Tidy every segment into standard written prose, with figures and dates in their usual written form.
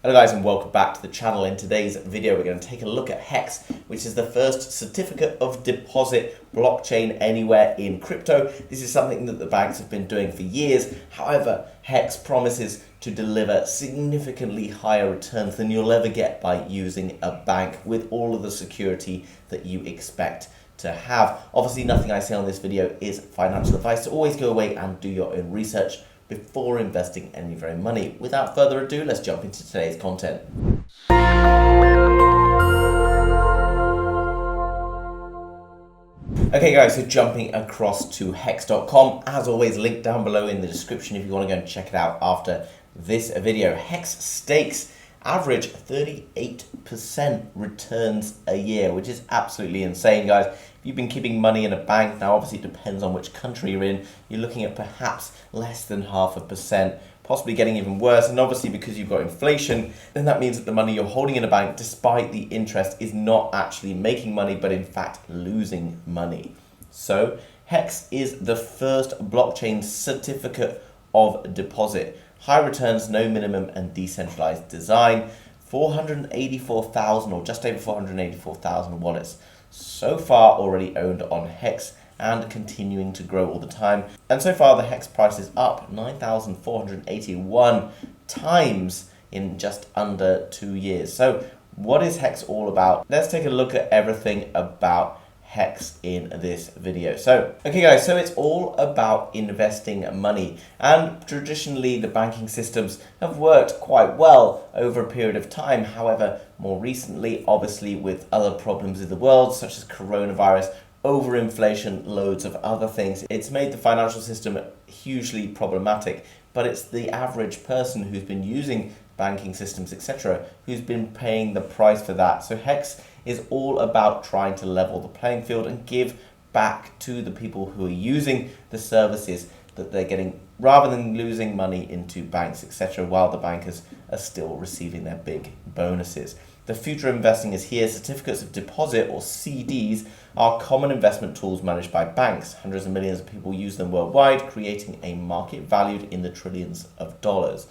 Hello guys and welcome back to the channel. In today's video we're going to take a look at HEX, which is the first certificate of deposit blockchain anywhere in crypto. This is something that the banks have been doing for years. However, HEX promises to deliver significantly higher returns than you'll ever get by using a bank with all of the security that you expect to have. Obviously, nothing I say on this video is financial advice, so always go away and do your own research before investing any of your own money. Without further ado, let's jump into today's content. Okay guys, so jumping across to hex.com, as always, link down below in the description if you want to go and check it out after this video. HEX stakes average 38% returns a year, which is absolutely insane, guys. If you've been keeping money in a bank, now obviously it depends on which country you're in, you're looking at perhaps less than 0.5%, possibly getting even worse. And obviously because you've got inflation, then that means that the money you're holding in a bank, despite the interest, is not actually making money, but in fact losing money. So HEX is the first blockchain certificate of deposit. High returns, no minimum, and decentralized design. 484,000 or just over 484,000 wallets so far already owned on HEX and continuing to grow all the time. And so far the HEX price is up 9,481 times in just under 2 years. So what is HEX all about? Let's take a look at everything about HEX in this video. So, okay guys, so it's all about investing money, and traditionally the banking systems have worked quite well over a period of time. However, more recently, obviously with other problems in the world such as coronavirus, overinflation, loads of other things, it's made the financial system hugely problematic. But it's the average person who's been using banking systems, etc., who's been paying the price for that. So HEX is all about trying to level the playing field and give back to the people who are using the services that they're getting, rather than losing money into banks, etc., while the bankers are still receiving their big bonuses. The future of investing is here. Certificates of deposit, or CDs, are common investment tools managed by banks. Hundreds of millions of people use them worldwide, creating a market valued in the trillions of dollars.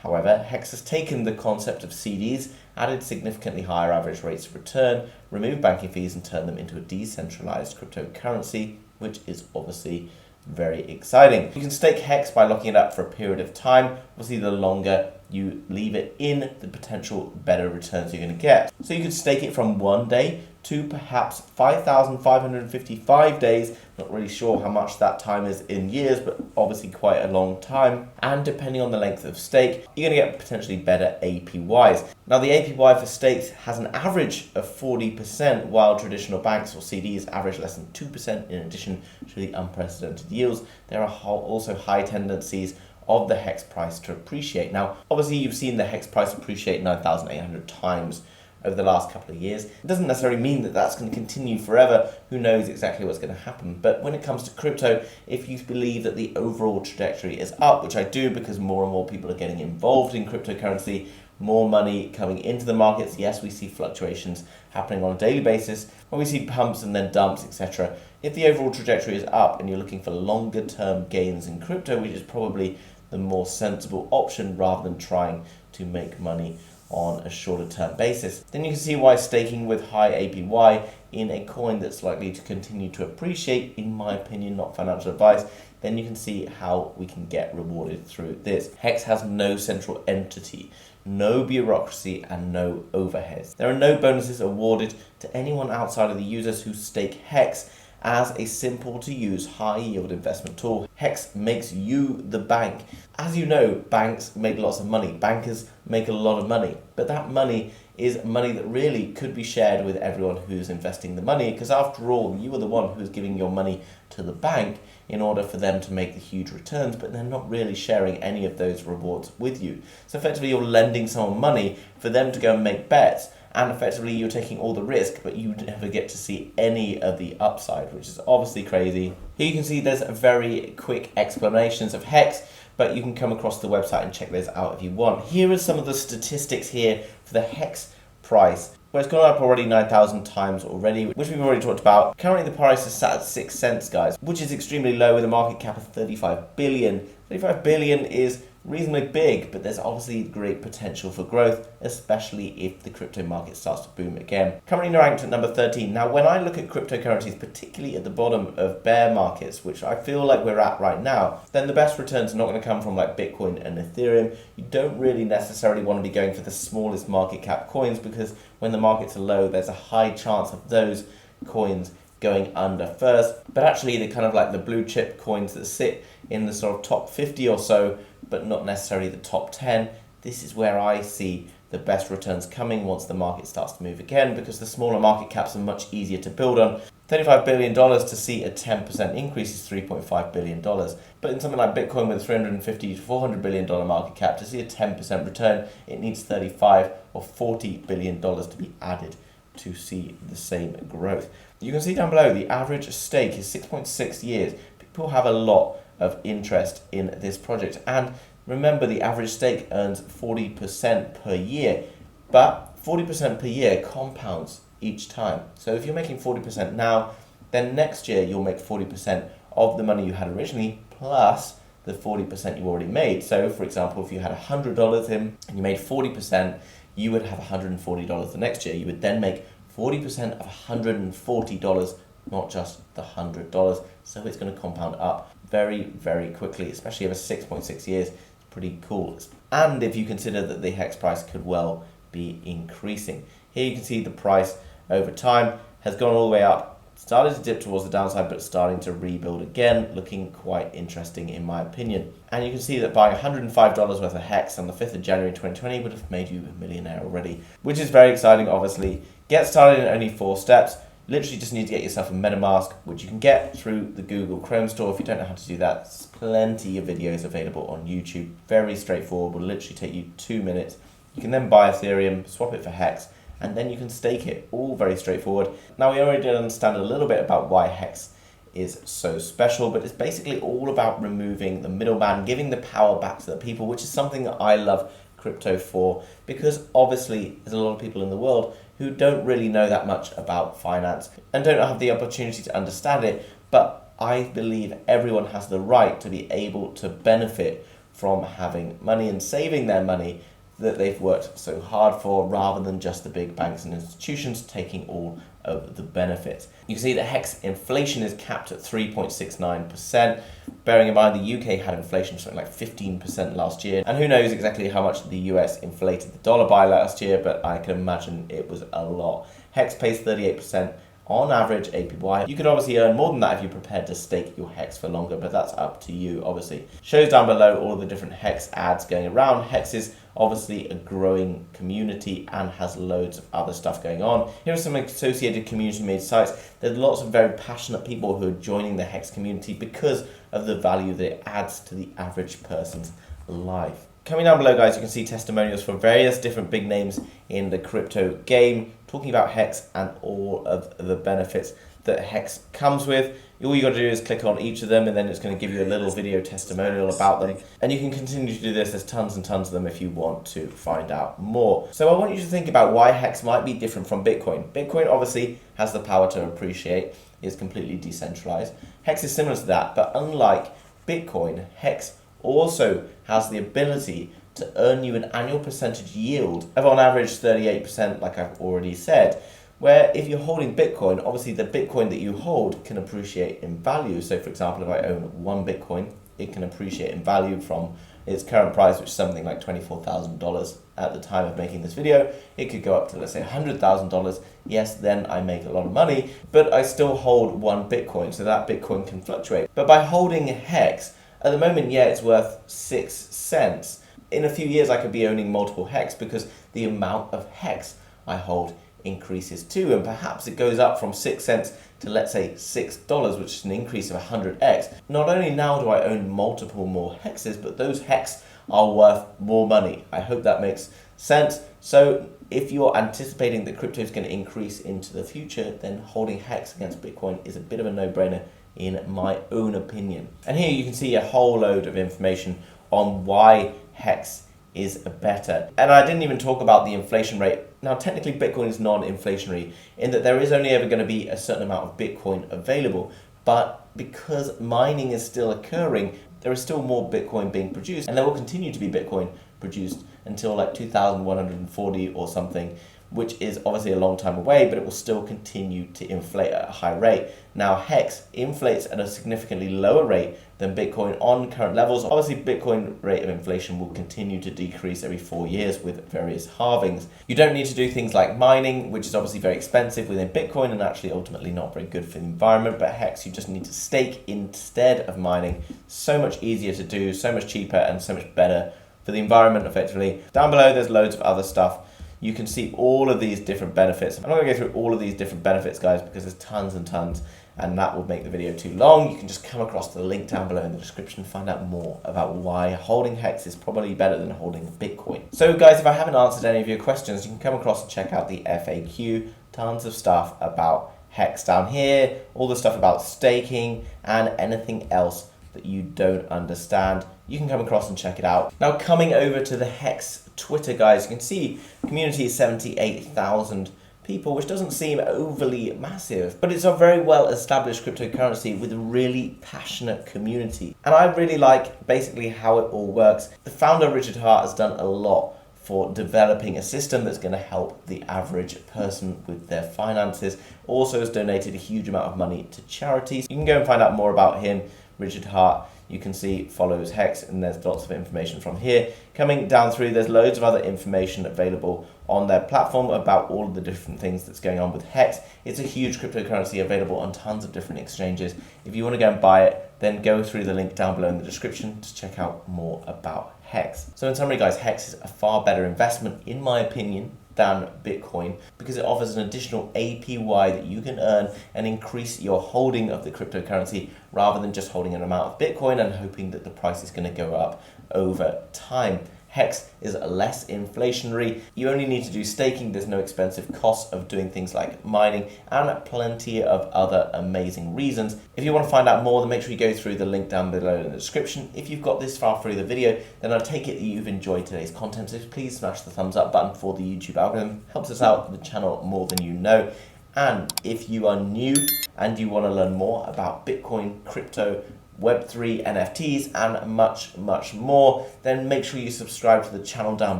However, HEX has taken the concept of CDs, added significantly higher average rates of return, removed banking fees, and turned them into a decentralized cryptocurrency, which is obviously very exciting. You can stake HEX by locking it up for a period of time. Obviously, the longer you leave it in, the potential better returns you're going to get. So you could stake it from 1 day to perhaps 5,555 days. Not really sure how much that time is in years, but obviously quite a long time. And depending on the length of stake, you're going to get potentially better APYs. Now, the APY for stakes has an average of 40%, while traditional banks or CDs average less than 2%. In addition to the unprecedented yields, there are also high tendencies of the HEX price to appreciate. Now, obviously you've seen the HEX price appreciate 9,800 times over the last couple of years. It doesn't necessarily mean that that's going to continue forever. Who knows exactly what's going to happen? But when it comes to crypto, if you believe that the overall trajectory is up, which I do because more and more people are getting involved in cryptocurrency, more money coming into the markets. Yes, we see fluctuations happening on a daily basis, and we see pumps and then dumps, etc. If the overall trajectory is up and you're looking for longer term gains in crypto, which is probably the more sensible option rather than trying to make money on a shorter term basis, then you can see why staking with high APY in a coin that's likely to continue to appreciate, in my opinion, not financial advice, then you can see how we can get rewarded through this. HEX has no central entity, no bureaucracy, and no overheads. There are no bonuses awarded to anyone outside of the users who stake HEX as a simple to use high yield investment tool. HEX makes you the bank. As you know, banks make lots of money. Bankers make a lot of money, but that money is money that really could be shared with everyone who's investing the money, because after all, you are the one who's giving your money to the bank in order for them to make the huge returns, but they're not really sharing any of those rewards with you. So effectively you're lending someone money for them to go and make bets, and effectively you're taking all the risk, but you never get to see any of the upside, which is obviously crazy. Here you can see there's very quick explanations of HEX, but you can come across the website and check those out if you want. Here are some of the statistics here for the HEX price. Well, it's gone up already 9,000 times already, which we've already talked about. Currently the price is sat at 6 cents, guys, which is extremely low with a market cap of 35 billion. 35 billion is reasonably big, but there's obviously great potential for growth, especially if the crypto market starts to boom again. Currently ranked at number 13. Now, when I look at cryptocurrencies, particularly at the bottom of bear markets, which I feel like we're at right now, then the best returns are not going to come from like Bitcoin and Ethereum. You don't really necessarily want to be going for the smallest market cap coins, because when the markets are low, there's a high chance of those coins going under first. But actually, they're kind of like the blue chip coins that sit in the sort of top 50 or so, but not necessarily the top 10. This is where I see the best returns coming once the market starts to move again, because the smaller market caps are much easier to build on. $35 billion to see a 10% increase is $3.5 billion. But in something like Bitcoin with a $350 to $400 billion market cap, to see a 10% return, it needs $35 or $40 billion to be added to see the same growth. You can see down below the average stake is 6.6 years. People have a lot of interest in this project, and remember, the average stake earns 40% per year, but 40% per year compounds each time. So if you're making 40% now, then next year you'll make 40% of the money you had originally plus the 40% you already made. So for example, if you had $100 in and you made 40%, you would have $140 the next year. You would then make 40% of $140, not just the $100. So it's going to compound up very, very quickly, especially over 6.6 years. It's pretty cool. And if you consider that the HEX price could well be increasing. Here you can see the price over time has gone all the way up, started to dip towards the downside, but starting to rebuild again, looking quite interesting in my opinion. And you can see that buying $105 worth of HEX on the 5th of January 2020 would have made you a millionaire already, which is very exciting, obviously. Get started in only 4 steps. Literally just need to get yourself a MetaMask, which you can get through the Google Chrome store. If you don't know how to do that, there's plenty of videos available on YouTube. Very straightforward, will literally take you 2 minutes. You can then buy Ethereum, swap it for HEX, and then you can stake it. All very straightforward. Now, we already did understand a little bit about why HEX is so special, but it's basically all about removing the middleman, giving the power back to the people, which is something that I love crypto for, because obviously there's a lot of people in the world who don't really know that much about finance and don't have the opportunity to understand it. But I believe everyone has the right to be able to benefit from having money and saving their money that they've worked so hard for, rather than just the big banks and institutions taking all of the benefits. You can see that HEX inflation is capped at 3.69%, bearing in mind the UK had inflation something like 15% last year, and who knows exactly how much the US inflated the dollar by last year, but I can imagine it was a lot. HEX pays 38% on average APY. You could obviously earn more than that if you're prepared to stake your HEX for longer, but that's up to you, obviously. Shows down below all of the different HEX ads going around. HEX is obviously a growing community and has loads of other stuff going on. Here are some associated community-made sites. There's lots of very passionate people who are joining the HEX community because of the value that it adds to the average person's life. Coming down below, guys, you can see testimonials from various different big names in the crypto game, talking about HEX and all of the benefits that HEX comes with. All you got to do is click on each of them, and then it's going to give you a little video testimonial about them. And you can continue to do this. There's tons and tons of them if you want to find out more. So I want you to think about why HEX might be different from Bitcoin. Bitcoin obviously has the power to appreciate. It's completely decentralized. HEX is similar to that, but unlike Bitcoin, HEX also has the ability to earn you an annual percentage yield of on average 38%, like I've already said, where if you're holding Bitcoin, obviously the Bitcoin that you hold can appreciate in value. So for example, if I own 1 Bitcoin, it can appreciate in value from its current price, which is something like $24,000 at the time of making this video. It could go up to, let's say, $100,000. Yes, then I make a lot of money, but I still hold 1 Bitcoin, so that Bitcoin can fluctuate. But by holding HEX, at the moment, yeah, it's worth 6 cents. In a few years, I could be owning multiple HEX because the amount of HEX I hold increases too, and perhaps it goes up from 6 cents to, let's say, $6, which is an increase of 100x. Not only now do I own multiple more HEXs, but those HEX are worth more money. I hope that makes sense. So if you're anticipating that crypto is going to increase into the future, then holding HEX against Bitcoin is a bit of a no-brainer in my own opinion. And here you can see a whole load of information on why HEX is better. And I didn't even talk about the inflation rate. Now, technically, Bitcoin is non-inflationary in that there is only ever going to be a certain amount of Bitcoin available, but because mining is still occurring, there is still more Bitcoin being produced, and there will continue to be Bitcoin produced until like 2140 or something, which is obviously a long time away, but it will still continue to inflate at a high rate. Now, HEX inflates at a significantly lower rate than Bitcoin on current levels. Obviously, Bitcoin rate of inflation will continue to decrease every 4 years with various halvings. You don't need to do things like mining, which is obviously very expensive within Bitcoin and actually ultimately not very good for the environment. But HEX, you just need to stake instead of mining. So much easier to do, so much cheaper, and so much better for the environment effectively. Down below, there's loads of other stuff. You can see all of these different benefits. I'm not going to go through all of these different benefits, guys, because there's tons and tons, and that will make the video too long. You can just come across the link down below in the description and find out more about why holding HEX is probably better than holding Bitcoin. So, guys, if I haven't answered any of your questions, you can come across and check out the FAQ. Tons of stuff about HEX down here, all the stuff about staking, and anything else that you don't understand. You can come across and check it out. Now, coming over to the HEX Twitter, guys, you can see community is 78,000 people, which doesn't seem overly massive, but it's a very well established cryptocurrency with a really passionate community. And I really like basically how it all works. The founder, Richard Hart, has done a lot for developing a system that's going to help the average person with their finances. Also has donated a huge amount of money to charities. You can go and find out more about him, Richard Hart. You can see follows HEX, and there's lots of information from here. Coming down through, there's loads of other information available on their platform about all of the different things that's going on with HEX. It's a huge cryptocurrency available on tons of different exchanges. If you want to go and buy it, then go through the link down below in the description to check out more about HEX. So in summary, guys, HEX is a far better investment, in my opinion, than Bitcoin, because it offers an additional APY that you can earn and increase your holding of the cryptocurrency rather than just holding an amount of Bitcoin and hoping that the price is going to go up over time. HEX is less inflationary. You only need to do staking. There's no expensive costs of doing things like mining and plenty of other amazing reasons. If you want to find out more, then make sure you go through the link down below in the description. If you've got this far through the video, then I take it that you've enjoyed today's content. So please smash the thumbs up button for the YouTube algorithm. Helps us out the channel more than you know. And if you are new and you want to learn more about Bitcoin, crypto, Web3, NFTs, and much, much more, then make sure you subscribe to the channel down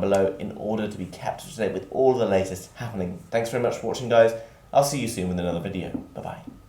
below in order to be kept up to date with all the latest happening. Thanks very much for watching, guys. I'll see you soon with another video. Bye-bye.